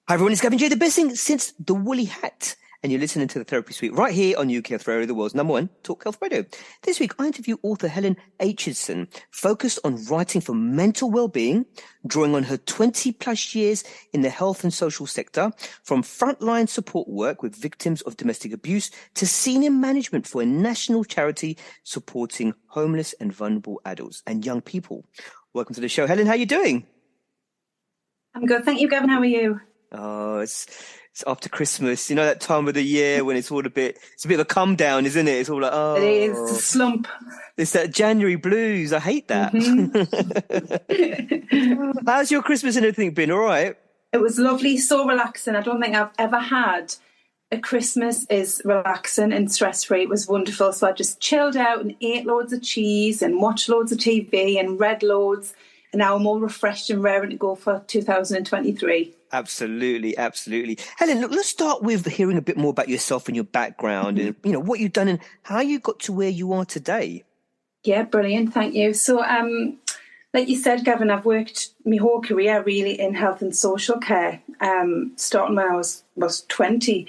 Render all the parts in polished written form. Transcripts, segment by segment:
Hi everyone, it's Gavin J, the best thing since the woolly hat. And you're listening to the Therapy Suite right here on UK Health Radio, the world's #1 talk health radio. This week, I interview author Helen Aitchison, focused on writing for mental well-being, drawing on her 20 plus years in the health and social sector, from frontline support work with victims of domestic abuse to senior management for a national charity supporting homeless and vulnerable adults and young people. Welcome to the show, Helen. How are you doing? I'm good. Thank you, Gavin. How are you? Oh, it's after Christmas, you know, that time of the year when it's a bit of a come down, isn't it? It's all like, It is a slump. It's that January blues. I hate that. Mm-hmm. How's your Christmas and everything been? All right? It was lovely, so relaxing. I don't think I've ever had a Christmas as relaxing and stress-free. It was wonderful. So I just chilled out and ate loads of cheese and watched loads of TV and read loads. And now I'm all refreshed and raring to go for 2023. Absolutely. Helen, look, let's start with hearing a bit more about yourself and your background and, you know, what you've done and how you got to where you are today. Yeah, brilliant. Thank you. So, like you said, Gavin, I've worked my whole career really in health and social care, starting when I was 20.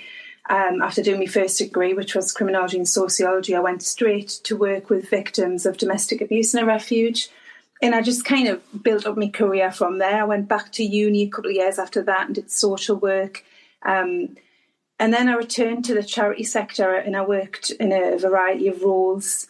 After doing my first degree, which was criminology and sociology, I went straight to work with victims of domestic abuse in a refuge. And I just kind of built up my career from there. I went back to uni a couple of years after that and did social work. And then I returned to the charity sector and I worked in a variety of roles,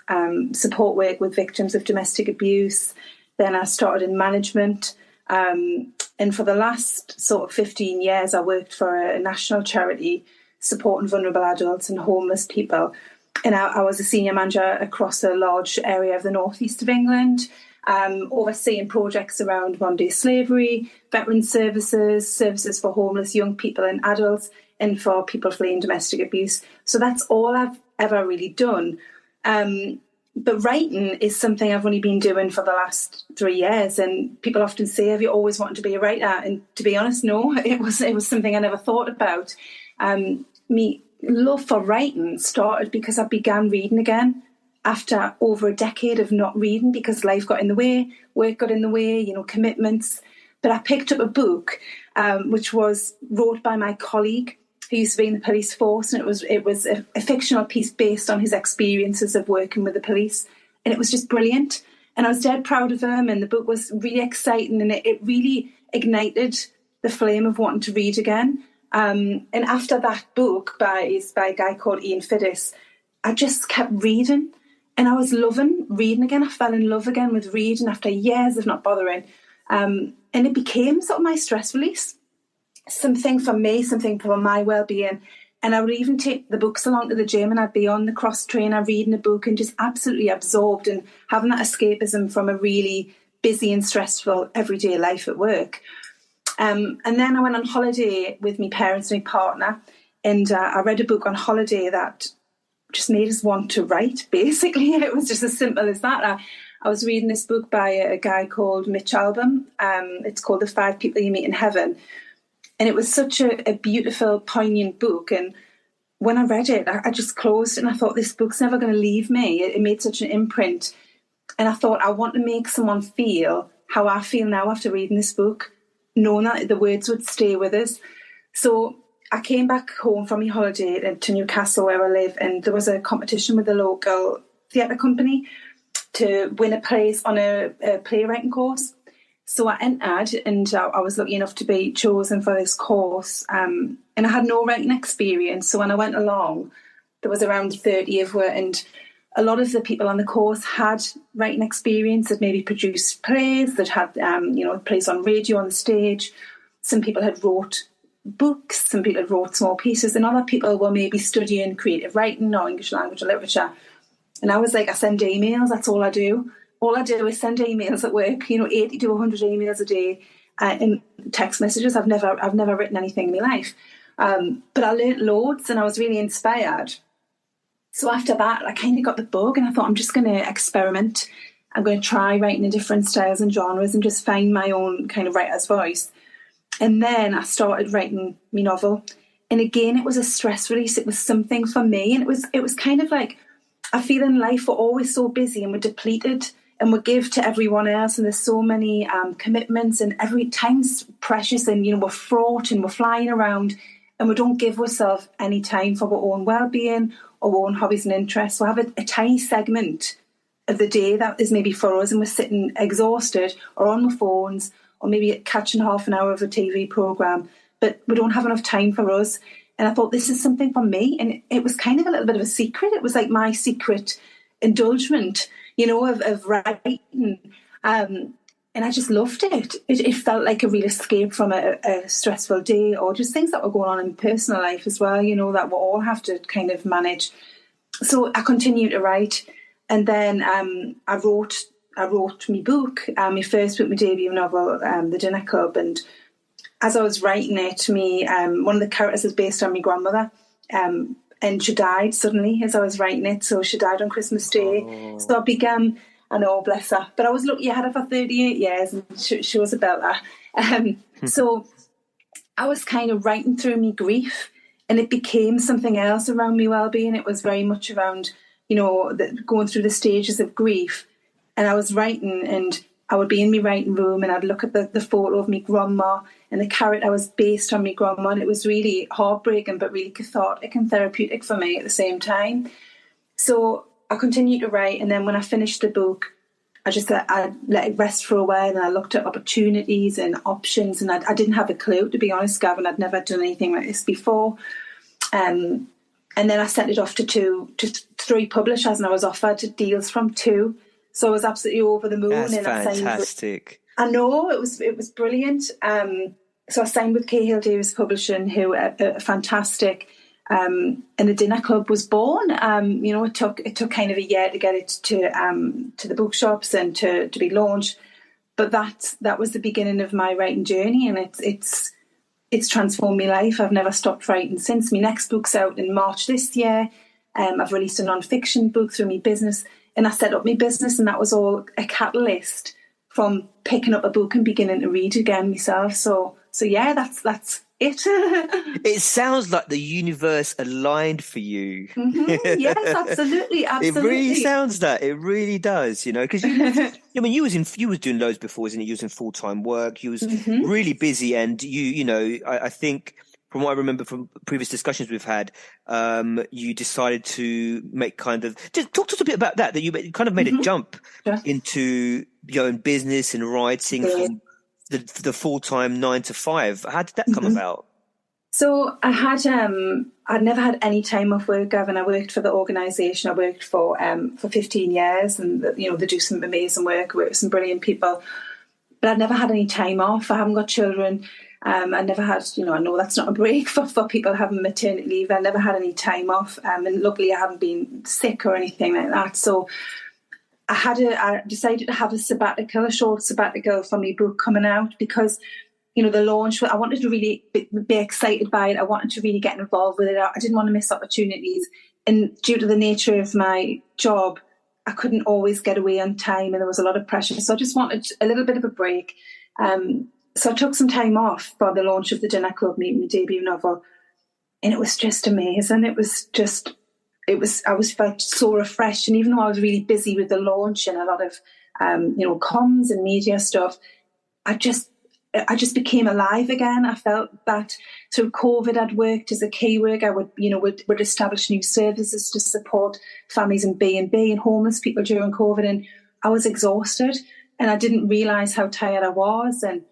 support work with victims of domestic abuse. Then I started in management. And for the last sort of 15 years, I worked for a national charity supporting vulnerable adults and homeless people. And I was a senior manager across a large area of the northeast of England, overseeing projects around modern-day slavery, veteran services, services for homeless young people and adults, and for people fleeing domestic abuse. So that's all I've ever really done. But writing is something I've only been doing for the last 3 years. And people often say, have you always wanted to be a writer? And to be honest, no, it was something I never thought about. Me love for writing started because I began reading again after over a decade of not reading because life got in the way, work got in the way, commitments. But I picked up a book which was wrote by my colleague who used to be in the police force, and it was a fictional piece based on his experiences of working with the police, and it was just brilliant. And I was dead proud of him, and the book was really exciting, and it really ignited the flame of wanting to read again. And after that book by a guy called Ian Fiddis, I just kept reading. And I was loving reading again. I fell in love again with reading after years of not bothering. And it became sort of my stress release. Something for me, something for my well-being. And I would even take the books along to the gym and I'd be on the cross trainer reading a book and just absolutely absorbed and having that escapism from a really busy and stressful everyday life at work. And then I went on holiday with my parents and my partner. And I read a book on holiday that just made us want to write, basically. It was just as simple as that. I was reading this book by a guy called Mitch Albom. It's called The 5 People You Meet in Heaven. And it was such a beautiful, poignant book. And when I read it, I just closed it and I thought, this book's never going to leave me. It made such an imprint. And I thought, I want to make someone feel how I feel now after reading this book, knowing that the words would stay with us. So I came back home from my holiday to Newcastle where I live, and there was a competition with a local theatre company to win a place on a playwriting course. So I entered and I was lucky enough to be chosen for this course, and I had no writing experience. So when I went along, there was around 30 of us, and a lot of the people on the course had writing experience, that maybe produced plays, that had plays on radio, on the stage. Some people had wrote books, some people wrote small pieces, and other people were maybe studying creative writing or English language or literature. And I was like, I send emails, that's all I do. All I do is send emails at work, 80 to 100 emails a day, and text messages. I've never written anything in my life. But I learnt loads and I was really inspired. So after that, I kind of got the bug and I thought, I'm just going to experiment. I'm going to try writing in different styles and genres and just find my own kind of writer's voice. And then I started writing my novel. And again, it was a stress release. It was something for me. And it was kind of like, I feel in life we're always so busy and we're depleted and we give to everyone else, and there's so many commitments, and every time's precious, and we're fraught and we're flying around, and we don't give ourselves any time for our own well-being or our own hobbies and interests. We'll have a tiny segment of the day that is maybe for us, and we're sitting exhausted or on our phones or maybe catching half an hour of a TV programme, but we don't have enough time for us. And I thought, this is something for me, and it was kind of a little bit of a secret. It was like my secret indulgence, of writing. And I just loved it. It felt like a real escape from a stressful day, or just things that were going on in personal life as well, that we all have to kind of manage. So I continued to write, and then I wrote my book, my first book, my debut novel, The Dinner Club. And as I was writing it, one of the characters is based on my grandmother, and she died suddenly as I was writing it. So she died on Christmas Day. Oh. So I began, I know, bless her, but I was lucky I had her for 38 years, and she was a belter. So I was kind of writing through my grief, and it became something else around my well-being. It was very much around, going through the stages of grief. And I was writing, and I would be in my writing room, and I'd look at the photo of my grandma, and the character was based on my grandma, and it was really heartbreaking but really cathartic and therapeutic for me at the same time. So I continued to write, and then when I finished the book, I let it rest for a while, and I looked at opportunities and options, and I didn't have a clue, to be honest, Gavin. I'd never done anything like this before. And then I sent it off to 3 publishers, and I was offered deals from 2. So I was absolutely over the moon. That's and fantastic. I know, it was brilliant. So I signed with Cahill Davis Publishing, who are fantastic. And The Dinner Club was born. It took kind of a year to get it to the bookshops and to be launched. But that was the beginning of my writing journey, and it's transformed my life. I've never stopped writing since. My next book's out in March this year. I've released a non-fiction book through my business, and I set up my business, and that was all a catalyst from picking up a book and beginning to read again myself. So yeah, that's it. It sounds like the universe aligned for you. Mm-hmm. Yes, absolutely. It really sounds that. It really does, because you was doing loads before, isn't it? You was in full-time work. You was really busy, and I think from what I remember from previous discussions we've had, you decided to make just talk to us a bit about that you kind of made a jump into your own business and writing from the full-time 9 to 5. How did that come about? So I'd never had any time off work, Gavin. I worked for the organisation I worked for 15 years, and they do some amazing work, work with some brilliant people. But I'd never had any time off. I haven't got children. I never had, I know that's not a break for people having maternity leave. I never had any time off, and luckily I haven't been sick or anything like that. So I decided to have a short sabbatical for my book coming out, because the launch, I wanted to really be excited by it. I wanted to really get involved with it. I didn't want to miss opportunities. And due to the nature of my job, I couldn't always get away on time, and there was a lot of pressure. So I just wanted a little bit of a break. So I took some time off for the launch of The Dinner Club, my debut novel. And it was just amazing. I felt so refreshed. And even though I was really busy with the launch and a lot of, comms and media stuff, I just became alive again. I felt that through COVID, I'd worked as a key worker. I would establish new services to support families in B&B and homeless people during COVID. And I was exhausted, and I didn't realise how tired I was. And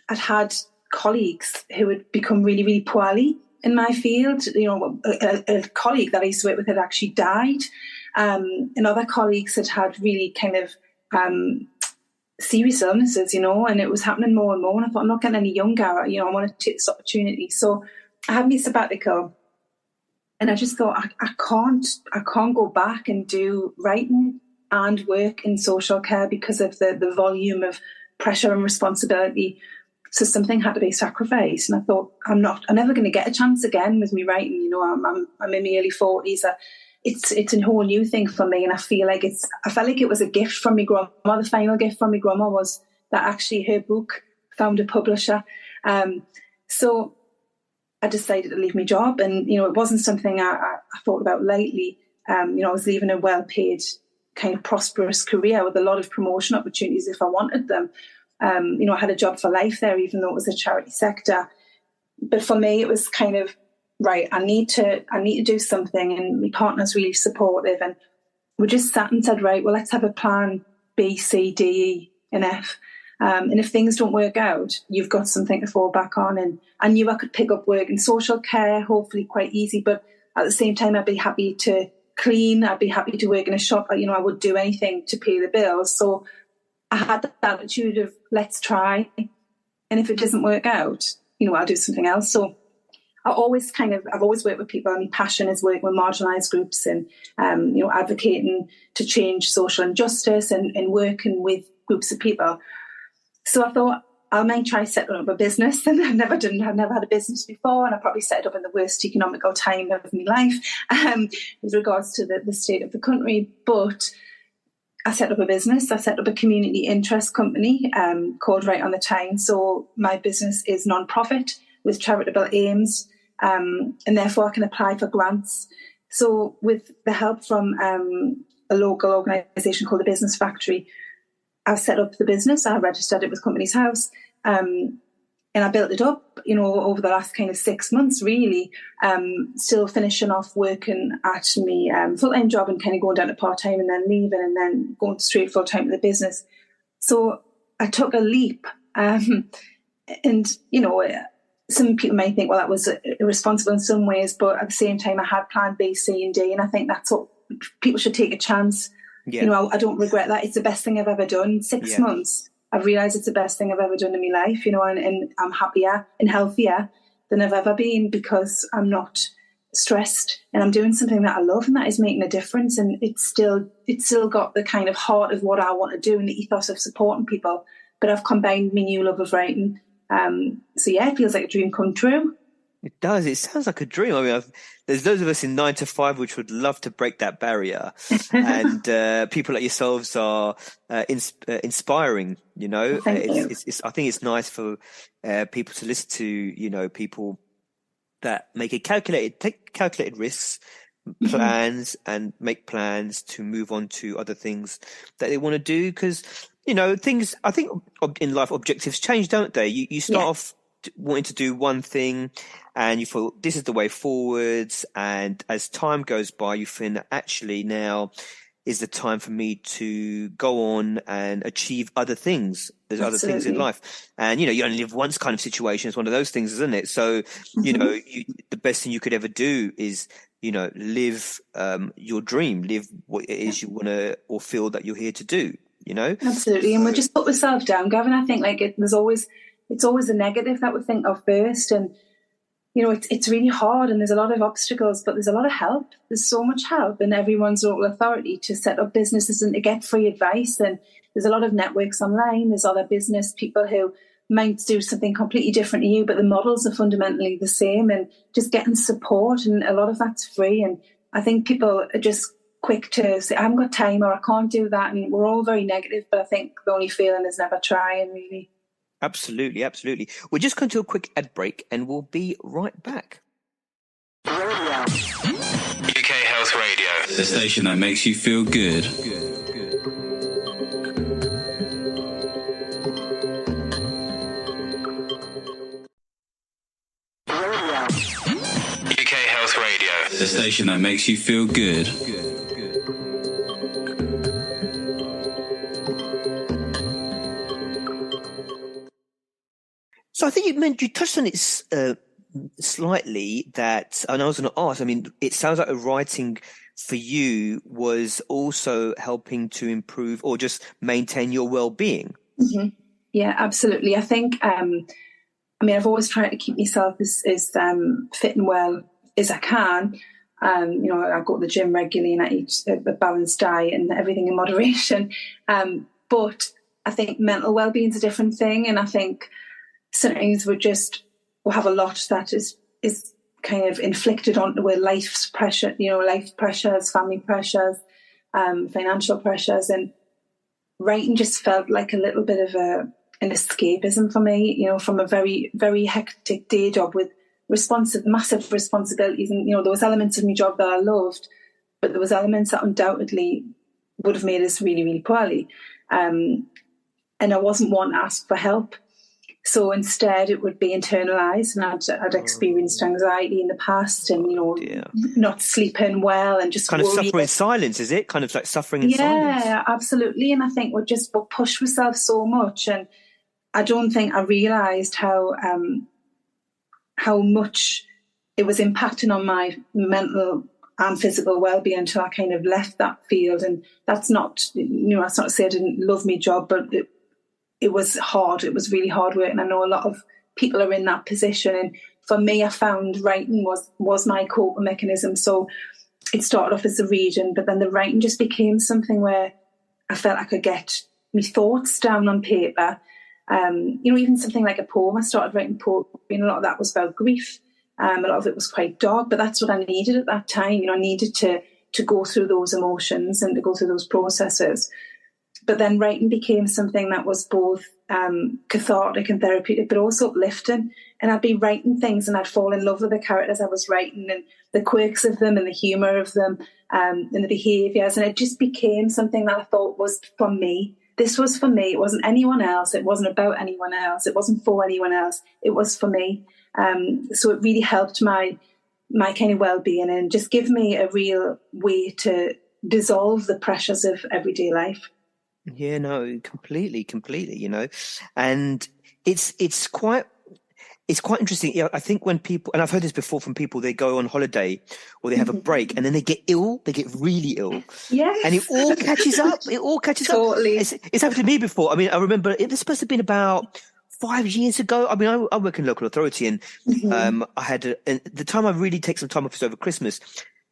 I'd had colleagues who had become really, really poorly in my field. A colleague that I used to work with had actually died. And other colleagues had really kind of serious illnesses, and it was happening more and more. And I thought, I'm not getting any younger, I want to take this opportunity. So I had my sabbatical, and I just thought, I can't go back and do writing and work in social care because of the volume of pressure and responsibility. So something had to be sacrificed. And I thought, I'm never going to get a chance again with me writing. I'm in my early 40s. It's a whole new thing for me, and I felt like it was a gift from my grandma. The final gift from my grandma was that actually her book found a publisher. So I decided to leave my job, and it wasn't something I thought about lightly. I was leaving a well-paid kind of prosperous career with a lot of promotion opportunities if I wanted them. I had a job for life there, even though it was a charity sector. But for me, it was kind of, right, I need to do something, and my partner's really supportive. And we just sat and said, right, well, let's have a plan B, C, D, E, and F. And if things don't work out, you've got something to fall back on. And I knew I could pick up work in social care, hopefully quite easy. But at the same time, I'd be happy to clean. I'd be happy to work in a shop. I would do anything to pay the bills. So I had that attitude of, let's try. And if it doesn't work out, I'll do something else. So I've always worked with people. My passion is working with marginalised groups and, advocating to change social injustice and working with groups of people. So I thought, I might try setting up a business, and I've never had a business before, and I probably set it up in the worst economical time of my life with regards to the state of the country. But I set up a business. I set up a community interest company called Right on the Time. So my business is non-profit with charitable aims, and therefore I can apply for grants. So with the help from a local organisation called the Business Factory, I set up the business. I registered it with Companies House, and I built it up, over the last kind of 6 months, really, still finishing off working at my full-time job and kind of going down to part-time and then leaving and then going straight full-time to the business. So I took a leap, and, some people might think, well, that was irresponsible in some ways, but at the same time, I had plan B, C, and D, and I think that's what people should take a chance. Yeah. I don't regret that. It's the best thing I've ever done. 6 months, I've realised it's the best thing I've ever done in my life, and I'm happier and healthier than I've ever been because I'm not stressed and I'm doing something that I love, and that is making a difference. And it's still got the kind of heart of what I want to do and the ethos of supporting people. But I've combined my new love of writing. It feels like a dream come true. It does. It sounds like a dream. I mean, there's those of us in 9 to 5 which would love to break that barrier, and people like yourselves are inspiring. Thank you. I think it's nice for people to listen to people that take calculated risks, plans, and make plans to move on to other things that they want to do. Because things, I think in life, objectives change, don't they? You start off wanting to do one thing and you thought this is the way forwards, and as time goes by you think that actually now is the time for me to go on and achieve other things. There's other things in life, and you only live once kind of situation is one of those things, isn't it? So the best thing you could ever do is live your dream, live what it is you want to or feel that you're here to do. Absolutely. And we'll just put ourselves down, Gavin. I think it's always a negative that we think of first, and it's really hard, and there's a lot of obstacles, but there's a lot of help. There's so much help in everyone's local authority to set up businesses and to get free advice. And there's a lot of networks online. There's other business people who might do something completely different to you, but the models are fundamentally the same, and just getting support, and a lot of that's free. And I think people are just quick to say, I haven't got time, or I can't do that. And we're all very negative, but I think the only feeling is never trying, really. Absolutely, absolutely. We're just going to a quick ad break and we'll be right back. UK Health Radio, the station that makes you feel good. UK Health Radio, the station that makes you feel good. So I think you touched on it slightly, that, and I was going to ask, I mean, it sounds like writing for you was also helping to improve or just maintain your well-being. Mm-hmm. Yeah, absolutely. I think, I've always tried to keep myself as fit and well as I can. I go to the gym regularly and I eat a balanced diet and everything in moderation. But I think mental well-being is a different thing. And I think sometimes we'll have a lot that is kind of inflicted onto with life's pressure, life pressures, family pressures, financial pressures, and writing just felt like a little bit of an escapism for me, from a very, very hectic day job with massive responsibilities. And, there was elements of my job that I loved, but there was elements that undoubtedly would have made us really, really poorly. And I wasn't one to ask for help. So instead it would be internalised, and I'd experienced anxiety in the past, and, not sleeping well and just kind of worrying. suffering in silence, is it? Kind of like suffering in silence. Yeah, absolutely. And I think we'll push ourselves so much, and I don't think I realised how much it was impacting on my mental and physical well-being until I kind of left that field. And that's not, that's not to say I didn't love my job, but it was hard. It was really hard work. And I know a lot of people are in that position. And for me, I found writing was my coping mechanism. So it started off as a reading, but then the writing just became something where I felt I could get my thoughts down on paper. Even something like a poem. I started writing poetry, and a lot of that was about grief. A lot of it was quite dark, but that's what I needed at that time. I needed to go through those emotions and to go through those processes. But then writing became something that was both cathartic and therapeutic, but also uplifting. And I'd be writing things and I'd fall in love with the characters I was writing and the quirks of them and the humour of them and the behaviours. And it just became something that I thought was for me. This was for me. It wasn't anyone else. It wasn't about anyone else. It wasn't for anyone else. It was for me. So it really helped my kind of well-being and just give me a real way to dissolve the pressures of everyday life. Yeah, no, completely, and it's quite interesting. Yeah, I think when people, and I've heard this before from people, they go on holiday or they have a break and then they get ill, they get really ill. Yes. And it all catches up. Totally. It's happened to me before. I mean, I remember this must have been about 5 years ago. I mean, I work in local authority, and I had and the time I really take some time off is over Christmas.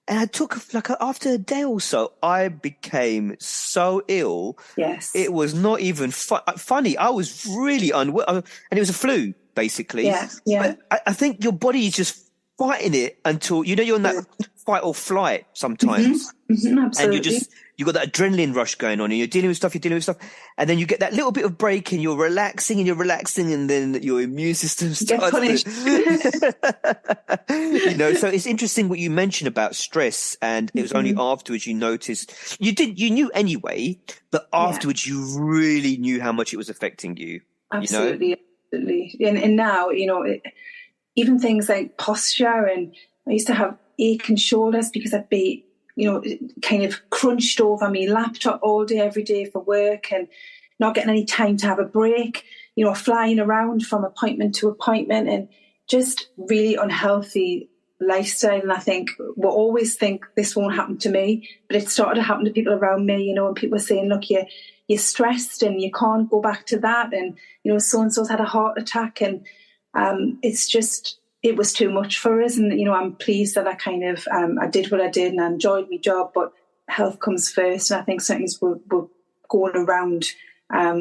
And I took after a day or so, I became so ill. Yes. It was not even funny. I was really unwell, and it was a flu, basically. Yeah. But I think your body is just fighting it until, you're in that fight or flight sometimes. Absolutely. And you got that adrenaline rush going on, and you're dealing with stuff, and then you get that little bit of break and you're relaxing, and then your immune system starts punished. So it's interesting what you mentioned about stress, and it was only afterwards you noticed. You knew anyway, but afterwards you really knew how much it was affecting you. Absolutely. And now, even things like posture, and I used to have aching shoulders because I'd be kind of crunched over my laptop all day, every day for work, and not getting any time to have a break, flying around from appointment to appointment, and just really unhealthy lifestyle. And I think we'll always think this won't happen to me, but it started to happen to people around me, and people were saying, look, you're stressed and you can't go back to that. And, so-and-so's had a heart attack, and it was too much for us. And, I'm pleased that I kind of, I did what I did and I enjoyed my job, but health comes first. And I think sometimes we're going around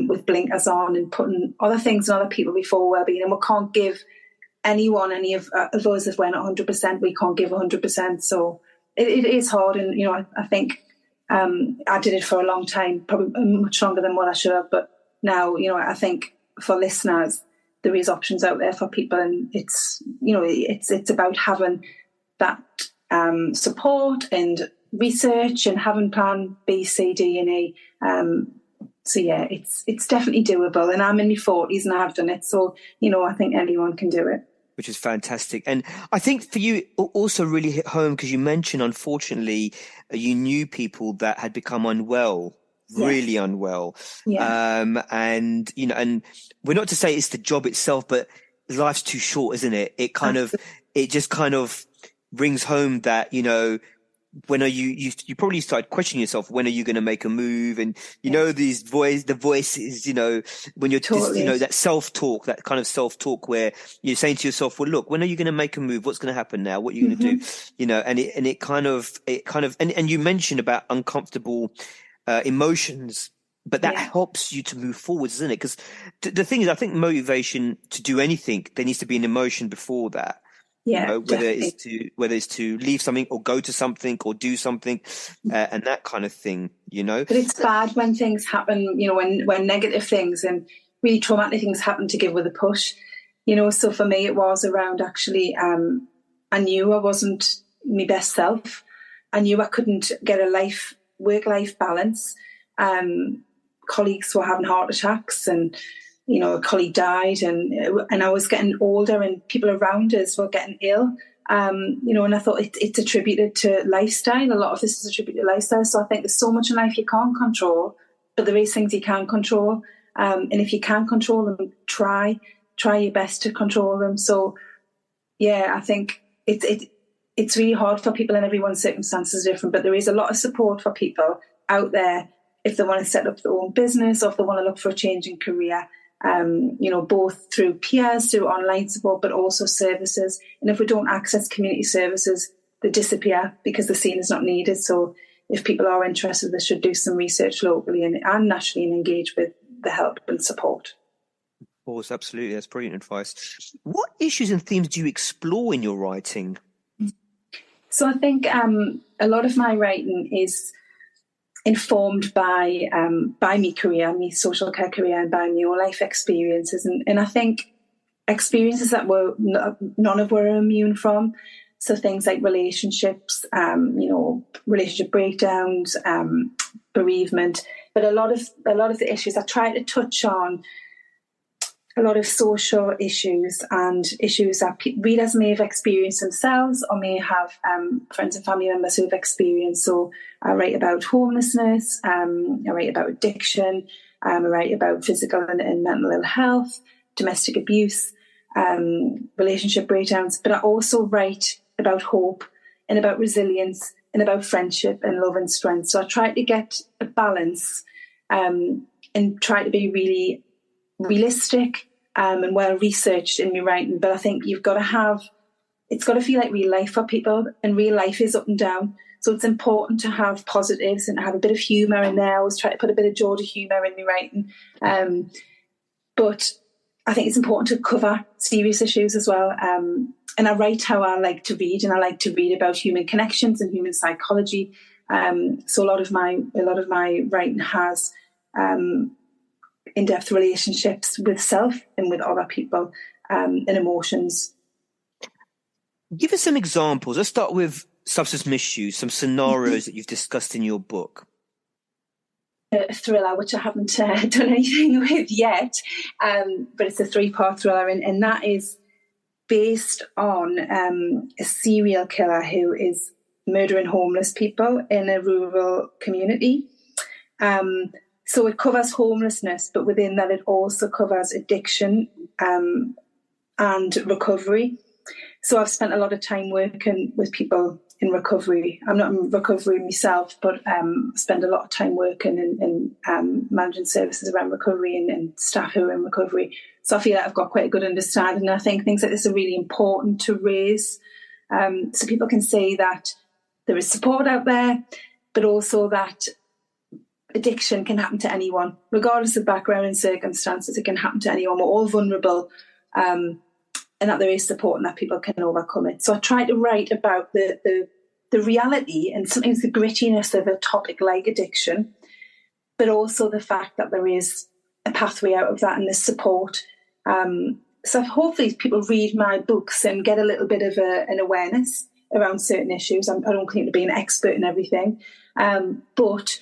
with blinkers on and putting other things and other people before well-being. And we can't give anyone, any of us, if we're not 100%, we can't give 100%. So it is hard. And, I think I did it for a long time, probably much longer than what I should have. But now, I think for listeners, there is options out there for people, and it's about having that support and research and having plan B, C, D, and E. So yeah, it's definitely doable, and I'm in my 40s and I have done it. So I think anyone can do it. Which is fantastic. And I think for you also really hit home because you mentioned, unfortunately, you knew people that had become unwell. Really unwell. And we're not to say it's the job itself, but life's too short, isn't it? It just kind of brings home that, when are you probably started questioning yourself, when are you going to make a move? And, the voices, when you're just, that self-talk, that kind of self-talk where you're saying to yourself, well, look, when are you going to make a move? What's going to happen now? What are you going to do? And you mentioned about uncomfortable emotions, but that helps you to move forward, isn't it? Because the thing is, I think motivation to do anything, there needs to be an emotion before that. Whether it's to leave something or go to something or do something, and that kind of thing. But it's bad when things happen. When negative things and really traumatic things happen, to give with a push. So for me, it was around actually. I knew I wasn't my best self. I knew I couldn't get a life work-life balance. Colleagues were having heart attacks, and a colleague died, and I was getting older, and people around us were getting ill. And I thought it's attributed to lifestyle. A lot of this is attributed to lifestyle. So I think there's so much in life you can't control, but there is things you can control. And if you can control them, try your best to control them. So, yeah, I think it's really hard for people, and everyone's circumstances are different, but there is a lot of support for people out there if they want to set up their own business, or if they want to look for a change in career. Both through peers, through online support, but also services. And if we don't access community services, they disappear because the scene is not needed. So if people are interested, they should do some research locally and nationally and engage with the help and support. Of course, absolutely. That's brilliant advice. What issues and themes do you explore in your writing? So I think a lot of my writing is informed by my career, my social care career, and by my own life experiences. And I think experiences that none of were immune from. So things like relationships, relationship breakdowns, bereavement. But a lot of the issues I try to touch on, a lot of social issues and issues that readers may have experienced themselves, or may have friends and family members who have experienced. So I write about homelessness, I write about addiction, I write about physical and mental ill health, domestic abuse, relationship breakdowns. But I also write about hope and about resilience and about friendship and love and strength. So I try to get a balance and try to be really realistic and well researched in my writing. But I think it's got to feel like real life for people, and real life is up and down. So it's important to have positives and have a bit of humour in there. I always try to put a bit of joy to humour in my writing. But I think it's important to cover serious issues as well. And I write how I like to read, and I like to read about human connections and human psychology. So a lot of my writing has in-depth relationships with self and with other people, and emotions. Give us some examples. Let's start with substance misuse, some scenarios that you've discussed in your book. A thriller, which I haven't done anything with yet, but it's a 3-part thriller, and that is based on a serial killer who is murdering homeless people in a rural community. So it covers homelessness, but within that it also covers addiction and recovery. So I've spent a lot of time working with people in recovery. I'm not in recovery myself, but spend a lot of time working in managing services around recovery and staff who are in recovery. So I feel like I've got quite a good understanding. And I think things like this are really important to raise, so people can see that there is support out there, but also that addiction can happen to anyone, regardless of background and circumstances. It can happen to anyone. We're all vulnerable, and that there is support and that people can overcome it. So I try to write about the reality and sometimes the grittiness of a topic like addiction, but also the fact that there is a pathway out of that and there's support. So hopefully people read my books and get a little bit of an awareness around certain issues. I don't claim to be an expert in everything, but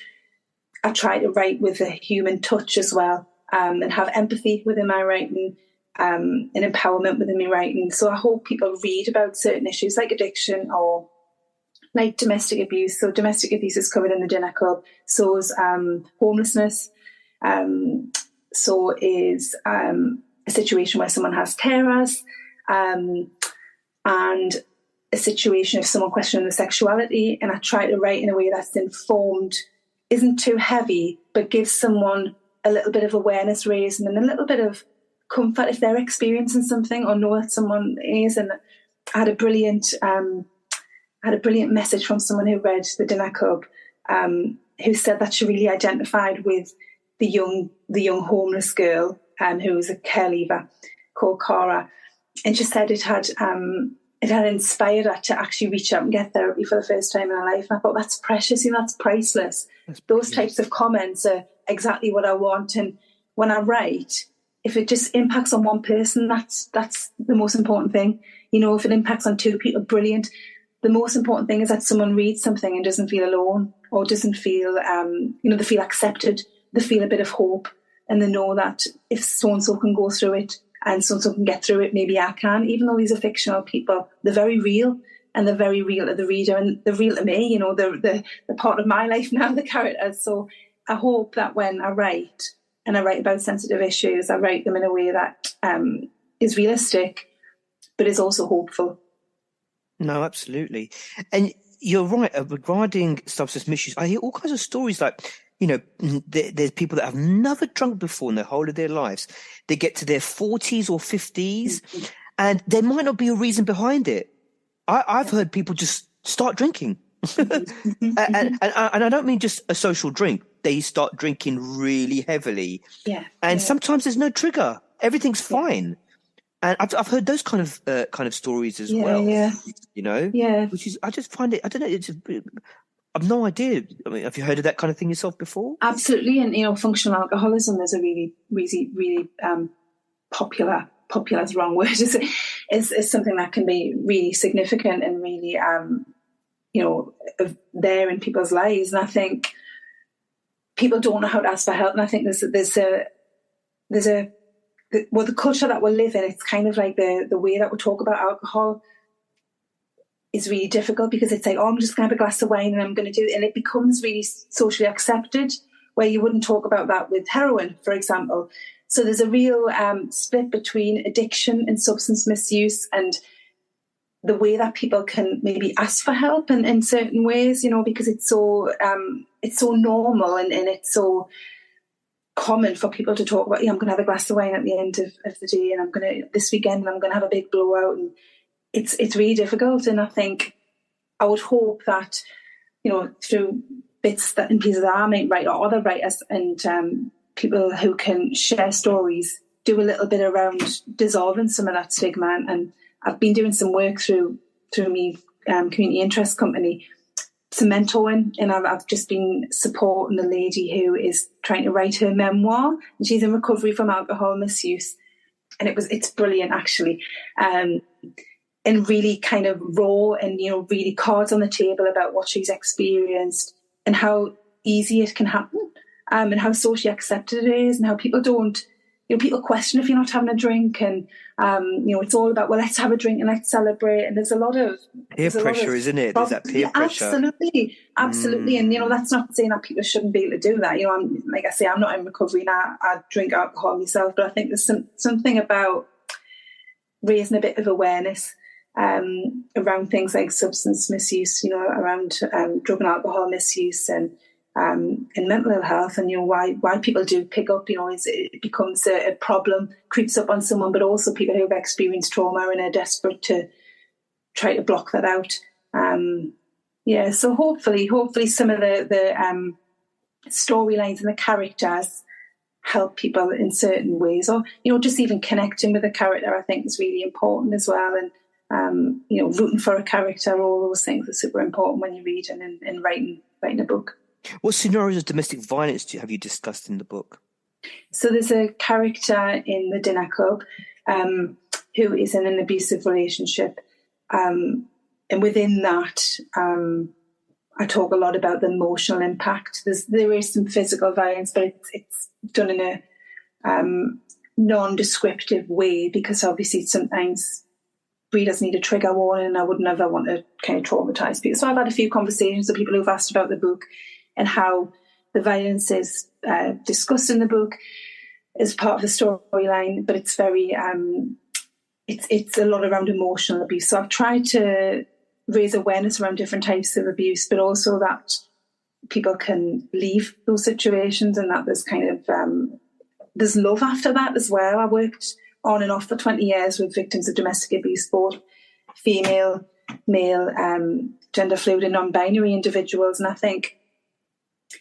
I try to write with a human touch as well, and have empathy within my writing, and empowerment within my writing. So I hope people read about certain issues like addiction or like domestic abuse. So domestic abuse is covered in the Dinner Club. So is homelessness. So is a situation where someone has carers, and a situation of someone questioning their sexuality. And I try to write in a way that's informed, isn't too heavy, but gives someone a little bit of awareness raising and a little bit of comfort if they're experiencing something or know that someone is. And I had a brilliant message from someone who read the Dinner Club, who said that she really identified with the young homeless girl who was a care leaver called Cara, and she said it had inspired her to actually reach out and get therapy for the first time in her life. And I thought, that's precious, that's priceless. Those types of comments are exactly what I want. And when I write, if it just impacts on one person, that's the most important thing. If it impacts on 2 people, brilliant. the most important thing is that someone reads something and doesn't feel alone, or doesn't feel, they feel accepted, they feel a bit of hope, and they know that if so-and-so can go through it and so-and-so can get through it, maybe I can. Even though these are fictional people, they're very real, and they're very real to the reader, and they're real to me, they're part of my life now, the characters. So I hope that when I write, and I write about sensitive issues, I write them in a way that is realistic, but is also hopeful. No, absolutely. And you're right, regarding substance misuse, I hear all kinds of stories like, there's people that have never drunk before in the whole of their lives. They get to their 40s or 50s, and there might not be a reason behind it. I've heard people just start drinking. and I don't mean just a social drink. They start drinking really heavily. Yeah. And sometimes there's no trigger. Everything's fine. And I've heard those kind of stories as well. Yeah. Yeah. Which is, I just find it, I don't know, I've no idea. I mean, have you heard of that kind of thing yourself before? Absolutely. And, functional alcoholism is a really, really, really popular is the wrong word, is something that can be really significant and really, there in people's lives. And I think people don't know how to ask for help. And I think the culture that we live in, it's kind of like the way that we talk about alcohol is really difficult, because it's like, I'm just going to have a glass of wine and I'm going to do it. And it becomes really socially accepted, where you wouldn't talk about that with heroin, for example. So there's a real split between addiction and substance misuse, and the way that people can maybe ask for help in certain ways, because it's so normal and it's so common for people to talk about, I'm going to have a glass of wine at the end of the day, and this weekend I'm going to have a big blowout, and it's really difficult. And I think I would hope that, through bits and pieces that I might write, or other writers and people who can share stories, do a little bit around dissolving some of that stigma. And I've been doing some work through me community interest company, some mentoring, and I've just been supporting a lady who is trying to write her memoir, and she's in recovery from alcohol misuse, and it's brilliant actually, and really kind of raw, and really cards on the table about what she's experienced and how easy it can happen, and how socially accepted it is, and how people don't. People question if you're not having a drink, and it's all about, well, let's have a drink and let's celebrate. And there's a lot of peer pressure, isn't it? There's that peer pressure. Absolutely. And that's not saying that people shouldn't be able to do that. Like I say, I'm not in recovery now. I drink alcohol myself, but I think there's something about raising a bit of awareness around things like substance misuse, around drug and alcohol misuse, and mental health, and why people do pick up, it becomes a problem, creeps up on someone, but also people who have experienced trauma and are desperate to try to block that out. So hopefully some of the storylines and the characters help people in certain ways, or just even connecting with a character, I think is really important as well. And rooting for a character, all those things are super important when you're reading and writing a book. What scenarios of domestic violence have you discussed in the book? So there's a character in the dinner club who is in an abusive relationship. And within that, I talk a lot about the emotional impact. There is some physical violence, but it's done in a non-descriptive way, because obviously sometimes readers need a trigger warning, and I would never want to kind of traumatise people. So I've had a few conversations with people who've asked about the book and how the violence is discussed in the book as part of the storyline, but it's very it's a lot around emotional abuse. So I've tried to raise awareness around different types of abuse, but also that people can leave those situations, and that there's kind of there's love after that as well. I worked on and off for 20 years with victims of domestic abuse, both female, male, gender fluid and non-binary individuals, and I think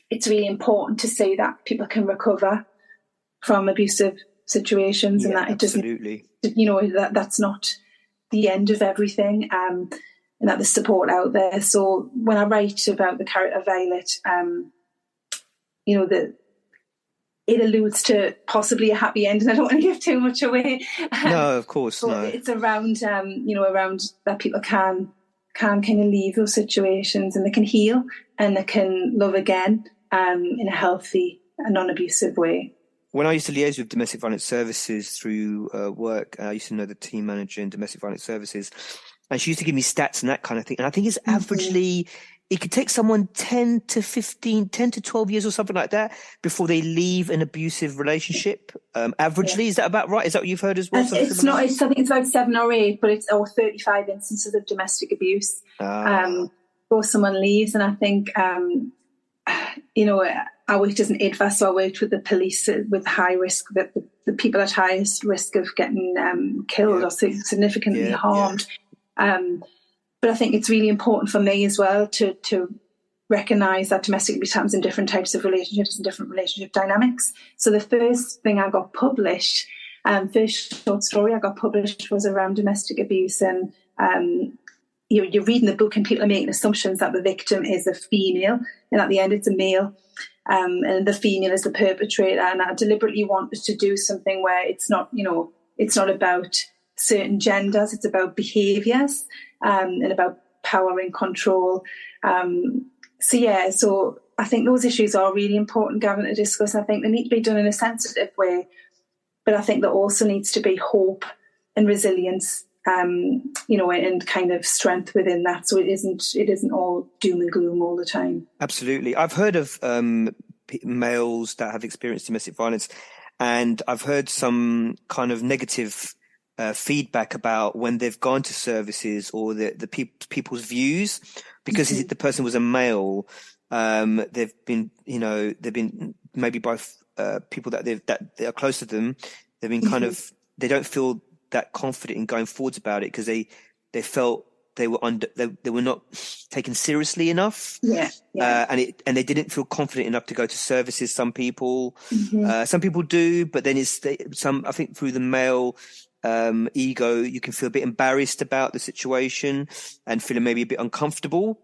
it's really important to say that people can recover from abusive situations, and that it doesn't, that's not the end of everything, and that there's support out there. So when I write about the character Violet, it alludes to possibly a happy end, and I don't want to give too much away. No, of course, no. It's around, around that people can can kind of leave those situations, and they can heal and they can love again in a healthy and non-abusive way. When I used to liaise with domestic violence services through work, I used to know the team manager in domestic violence services, and she used to give me stats and that kind of thing. And I think it's averagely, it could take someone 10 to 12 years or something like that before they leave an abusive relationship. Averagely, is that about right? Is that what you've heard as well? It's not. I think it's about 7 or 8, but it's 35 instances of domestic abuse before someone leaves. And I think, I worked as an AIDVA, so I worked with the police with high risk, the people at highest risk of getting killed or significantly harmed. But I think it's really important for me as well to recognise that domestic abuse happens in different types of relationships and different relationship dynamics. So the first thing I got published, first short story I got published was around domestic abuse, and you're reading the book and people are making assumptions that the victim is a female, and at the end it's a male. And the female is the perpetrator, and I deliberately wanted to do something where it's not about certain genders, it's about behaviours and about power and control. So I think those issues are really important, Gavin, to discuss. I think they need to be done in a sensitive way, but I think there also needs to be hope and resilience, and kind of strength within that. So it isn't all doom and gloom all the time. Absolutely. I've heard of males that have experienced domestic violence, and I've heard some kind of negative feedback about when they've gone to services or the people's views, because the person was a male. They've been maybe by people that they are close to them. They've been kind of, they don't feel that confident in going forwards about it because they felt they were not taken seriously enough. And they didn't feel confident enough to go to services. Some people do, but then I think through the male ego, you can feel a bit embarrassed about the situation and feeling maybe a bit uncomfortable.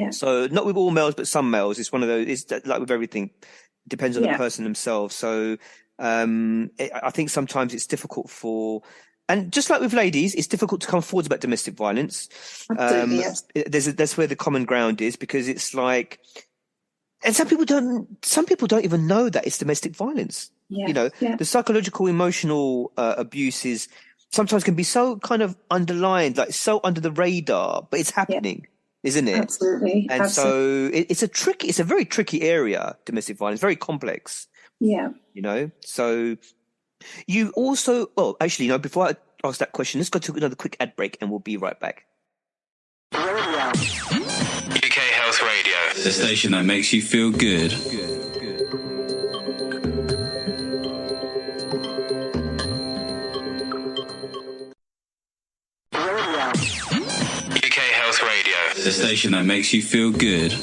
So not with all males, but some males. It's one of those. It's like with everything, it depends on the person themselves. So I think sometimes it's difficult and just like with ladies, it's difficult to come forward about domestic violence. Absolutely, yes. That's where the common ground is, because it's like, and some people don't even know that it's domestic violence. The psychological, emotional abuses sometimes can be so kind of underlined, like so under the radar, but it's happening, isn't it? Absolutely. And so it's a very tricky area, domestic violence, very complex. So you also, before I ask that question, let's go to another quick ad break and we'll be right back. UK Health Radio, the station that makes you feel good. UK Health Radio, the station that makes you feel good.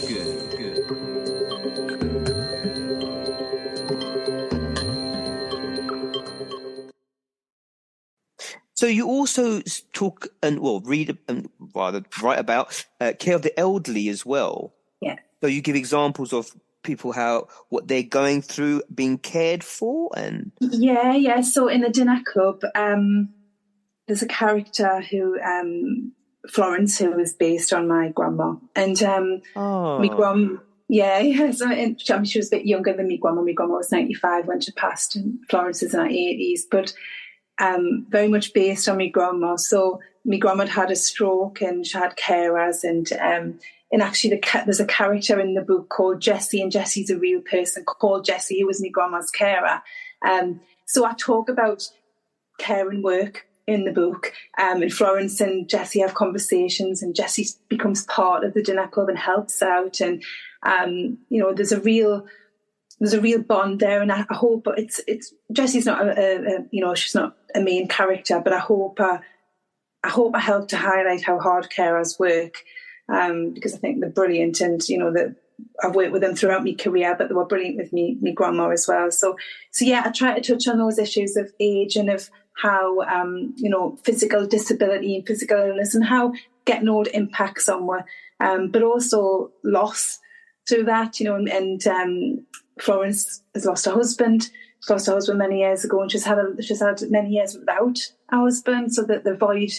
So you also talk read and rather write about care of the elderly as well. Yeah. So you give examples of people, what they're going through, being cared for, and So in the dinner club, there's a character who Florence, who was based on my grandma, and my grandma. So she was a bit younger than my grandma. My grandma was 95 when she passed, and Florence is in her 80s, but. Very much based on my grandma. So my grandma had a stroke and she had carers, and actually there's a character in the book called Jessie, and Jessie's a real person called Jessie, who was my grandma's carer. So I talk about care and work in the book, and Florence and Jessie have conversations, and Jessie becomes part of the dinner club and helps out, and there's a real bond there, and I hope it's Jessie's not she's not a main character, but I hope I help to highlight how hard carers work, because I think they're brilliant, and that I've worked with them throughout my career, but they were brilliant with me grandma as well. So I try to touch on those issues of age and of how physical disability and physical illness and how getting old impacts someone, but also loss through that, and Florence has lost her husband. She lost her husband many years ago, and she's had many years without a husband. So that the void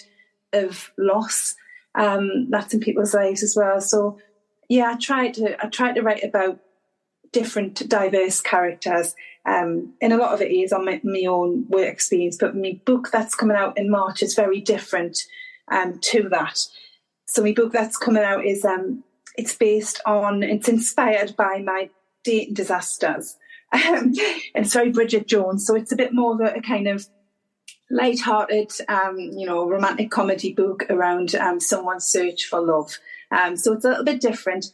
of loss That's in people's lives as well. So yeah, I try to write about different diverse characters, and a lot of it is on my own work experience, but my book that's coming out in March is very different to that. So my book that's coming out is it's inspired by my dating disasters. And it's very Bridget Jones, so it's a bit more of a kind of light-hearted, romantic comedy book around someone's search for love. So it's a little bit different.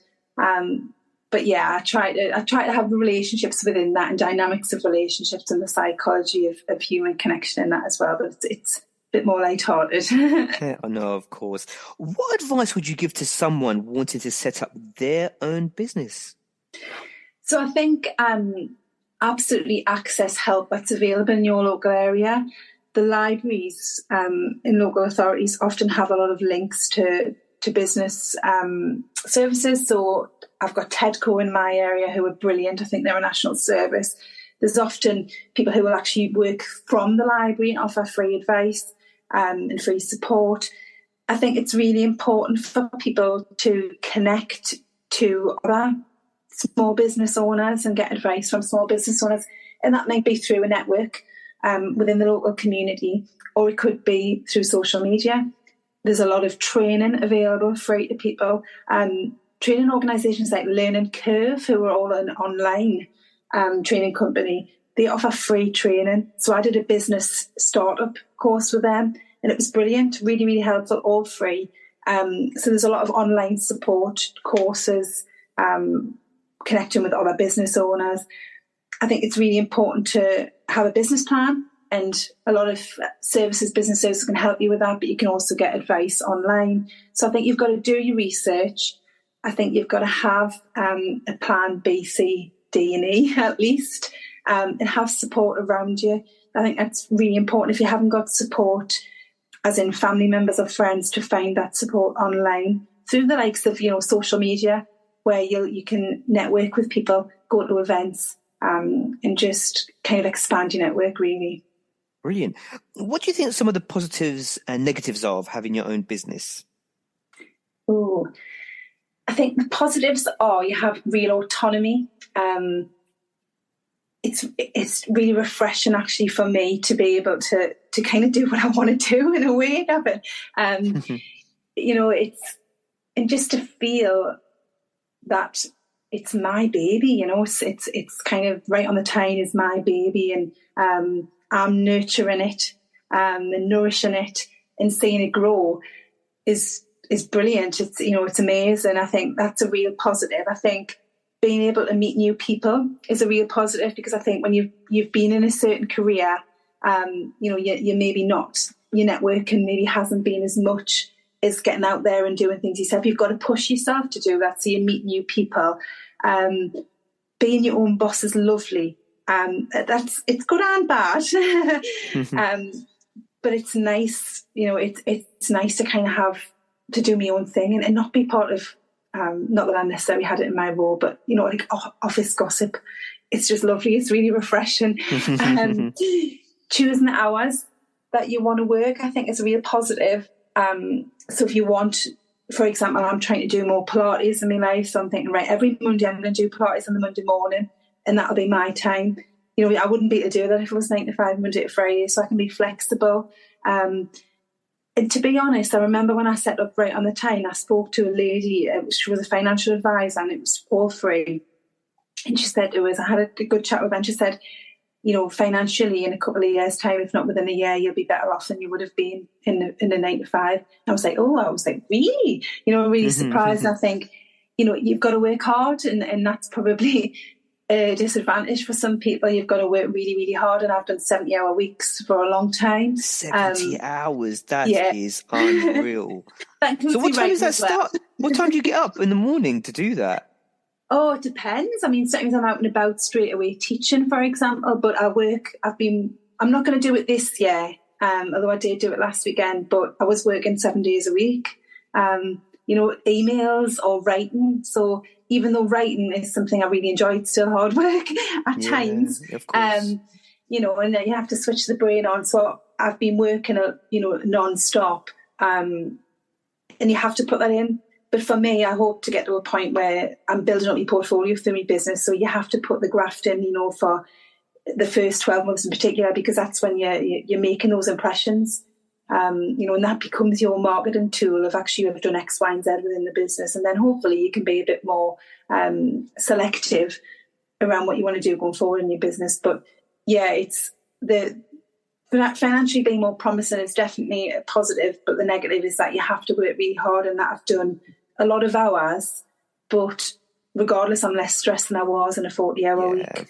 But yeah, I try to have the relationships within that and dynamics of relationships and the psychology of human connection in that as well. But it's a bit more light-hearted. Yeah, I know, of course. What advice would you give to someone wanting to set up their own business? So I think absolutely access help that's available in your local area. The libraries in local authorities often have a lot of links to business services. So I've got TEDco in my area who are brilliant. I think they're a national service. There's often people who will actually work from the library and offer free advice and free support. I think it's really important for people to connect to other small business owners and get advice from small business owners. And that might be through a network within the local community, or it could be through social media. There's a lot of training available free to people. Training organisations like Learning Curve, who are all an online training company, they offer free training. So I did a business startup course with them, and it was brilliant, really, really helpful, all free. So there's a lot of online support courses, connecting with other business owners. I think it's really important to have a business plan, and a lot of business services can help you with that, but you can also get advice online. So I think you've got to do your research. I think you've got to have a plan B, C, D and E at least, and have support around you. I think that's really important. If you haven't got support, as in family members or friends, to find that support online through the likes of social media, where you can network with people, go to events, and just kind of expand your network, really. Brilliant. What do you think some of the positives and negatives are of having your own business? Oh, I think the positives are you have real autonomy. It's really refreshing, actually, for me to be able to kind of do what I want to do in a way, Gavin. And just to feel that it's my baby, it's kind of right on the tine is my baby, and I'm nurturing it and nourishing it and seeing it grow is brilliant. It's amazing. I think that's a real positive. I think being able to meet new people is a real positive, because I think when you've been in a certain career, you maybe not, your networking maybe hasn't been as much as getting out there and doing things yourself. You've got to push yourself to do that, so you meet new people. Being your own boss is lovely. It's good and bad. But it's nice, it's nice to kind of have to do my own thing and not be part of, not that I necessarily had it in my role, but like office gossip. It's just lovely. It's really refreshing. Choosing the hours that you want to work, I think, is a real positive. So if you want, for example, I'm trying to do more Pilates in my life, so I'm thinking, right, every Monday I'm going to do Pilates on the Monday morning, and that'll be my time. I wouldn't be able to do that if it was 9 to 5, Monday to Friday, so I can be flexible. And to be honest, I remember when I set up Right on the Time, I spoke to a lady, she was a financial advisor, and it was all free. And she said to us, I had a good chat with her, and she said, financially in a couple of years' time, if not within a year, you'll be better off than you would have been in a 9 to 5. And I was like, really? Really surprised. And I think, you've got to work hard, and that's probably a disadvantage for some people. You've got to work really, really hard, and I've done 70-hour weeks for a long time. 70 hours, that is unreal. So what time does that start? What time do you get up in the morning to do that? Oh, it depends. I mean, sometimes I'm out and about straight away teaching, for example, but I'm not going to do it this year, although I did do it last weekend, but I was working 7 days a week, emails or writing. So even though writing is something I really enjoy, it's still hard work at times. Of course. And then you have to switch the brain on. So I've been working, non-stop. and you have to put that in. But for me, I hope to get to a point where I'm building up my portfolio through my business. So you have to put the graft in, for the first 12 months in particular, because that's when you're making those impressions. And that becomes your marketing tool of actually you've done X, Y, and Z within the business. And then hopefully you can be a bit more selective around what you want to do going forward in your business. But yeah, it's financially being more promising is definitely a positive, but the negative is that you have to work really hard, and that I've done a lot of hours, but regardless, I'm less stressed than I was in a 40-hour week.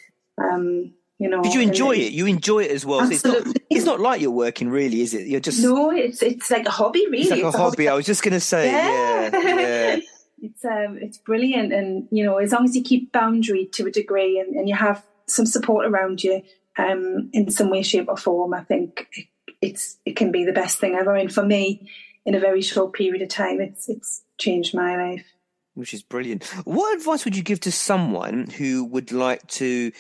Did you enjoy it? You enjoy it as well. Absolutely. So it's not like you're working, really, is it? You're just it's like a hobby, really. It's like a hobby. I was just going to say, yeah. It's brilliant, and as long as you keep boundary to a degree, and you have some support around you, in some way, shape, or form, I think it can be the best thing ever. And for me, in a very short period of time, it's changed my life. Which is brilliant. What advice would you give to someone who would like to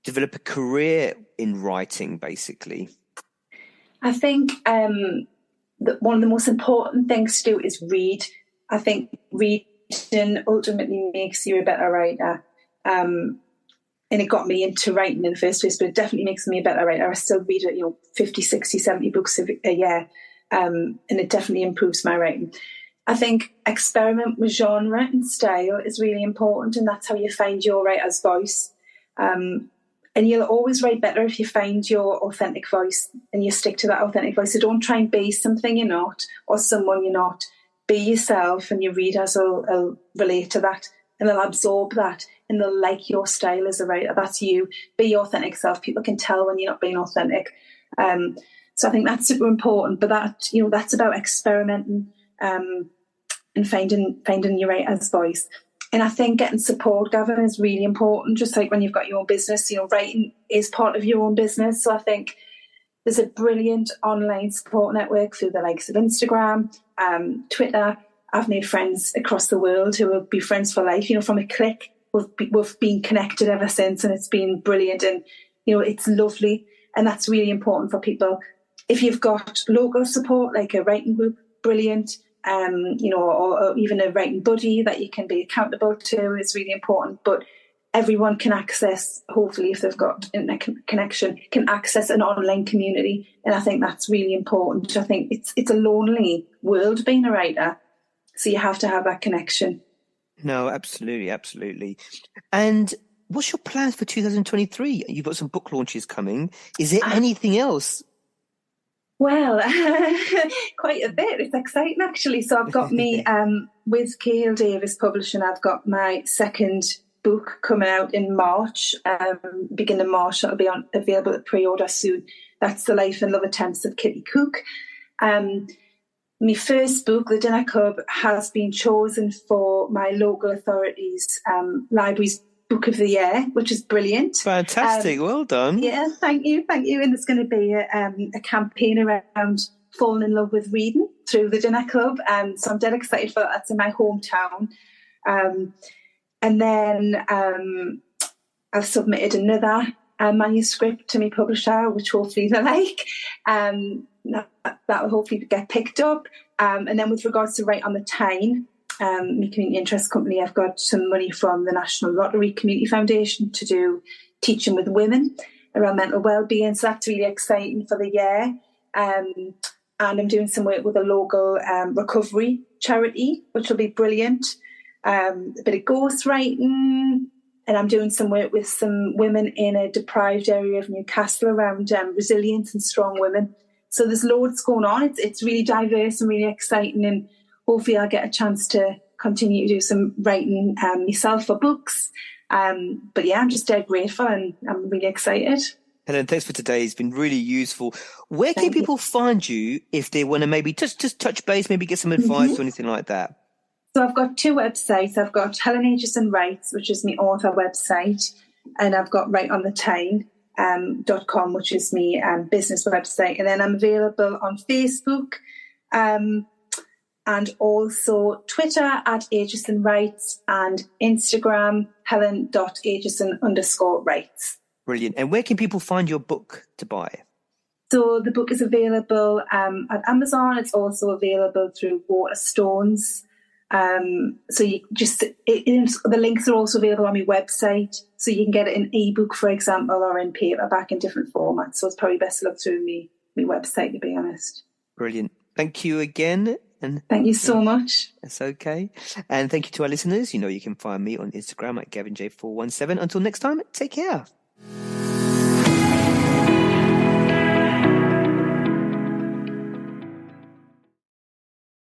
develop a career in writing, basically? I think that one of the most important things to do is read. I think reading ultimately makes you a better writer. And it got me into writing in the first place, but it definitely makes me a better writer. I still read 50, 60, 70 books a year, and it definitely improves my writing. I think experiment with genre and style is really important, and that's how you find your writer's voice. And you'll always write better if you find your authentic voice and you stick to that authentic voice. So don't try and be something you're not or someone you're not. Be yourself, and your readers will relate to that, and they'll absorb that, and they'll like your style as a writer. That's you. Be your authentic self. People can tell when you're not being authentic. So I think that's super important. But that's about experimenting and finding your writer's voice. And I think getting support, Gavin, is really important. Just like when you've got your own business, writing is part of your own business. So I think there's a brilliant online support network through the likes of Instagram, Twitter. I've made friends across the world who will be friends for life. From a click, we've been connected ever since, and it's been brilliant. And it's lovely, and that's really important for people. If you've got local support like a writing group, brilliant. Or even a writing buddy that you can be accountable to is really important. But everyone can access, hopefully, if they've got internet connection, can access an online community, and I think that's really important. I think it's a lonely world being a writer, so you have to have that connection. No, absolutely. And what's your plans for 2023? You've got some book launches coming. Is there anything else? Well, quite a bit. It's exciting, actually. So I've got me with Cahill Davis Publishing. I've got my second book coming out in March, beginning of March. That'll be available at pre-order soon. That's The Life and Love Attempts of Kitty Cook. My first book, The Dinner Club, has been chosen for my local authorities' library's Book of the Year, which is brilliant. Fantastic. Well done. Yeah, thank you. And there's going to be a campaign around falling in love with reading through the Dinner Club. So I'm dead excited for that. That's in my hometown. And then I've submitted another manuscript to my publisher, which hopefully they like. That will hopefully get picked up. And then with regards to Right on the Tyne, my community interest company, I've got some money from the National Lottery Community Foundation to do teaching with women around mental wellbeing. So that's really exciting for the year. And I'm doing some work with a local recovery charity, which will be brilliant. A bit of ghostwriting, and I'm doing some work with some women in a deprived area of Newcastle around resilience and strong women. So there's loads going on. It's really diverse and really exciting, and hopefully I'll get a chance to continue to do some writing myself for books. But yeah, I'm just dead grateful, and I'm really excited. Helen, thanks for today. It's been really useful. Where can people find you if they want to maybe just touch base, maybe get some advice or anything like that? So I've got two websites. I've got Helen Aitchison Writes, which is my author website, and I've got rightonthetyne.com, which is my business website. And then I'm available on Facebook and also Twitter at Aitchison Writes, and Instagram helen.aitchison_writes. Brilliant. And where can people find your book to buy? So the book is available at Amazon. It's also available through Waterstones. So you just the links are also available on my website, so you can get it in ebook, for example, or in paperback in different formats. So it's probably best to look through my website, to be honest. Brilliant. Thank you again. And thank you so much. That's okay. And thank you to our listeners. You know, you can find me on Instagram at GavinJ417. Until next time, take care.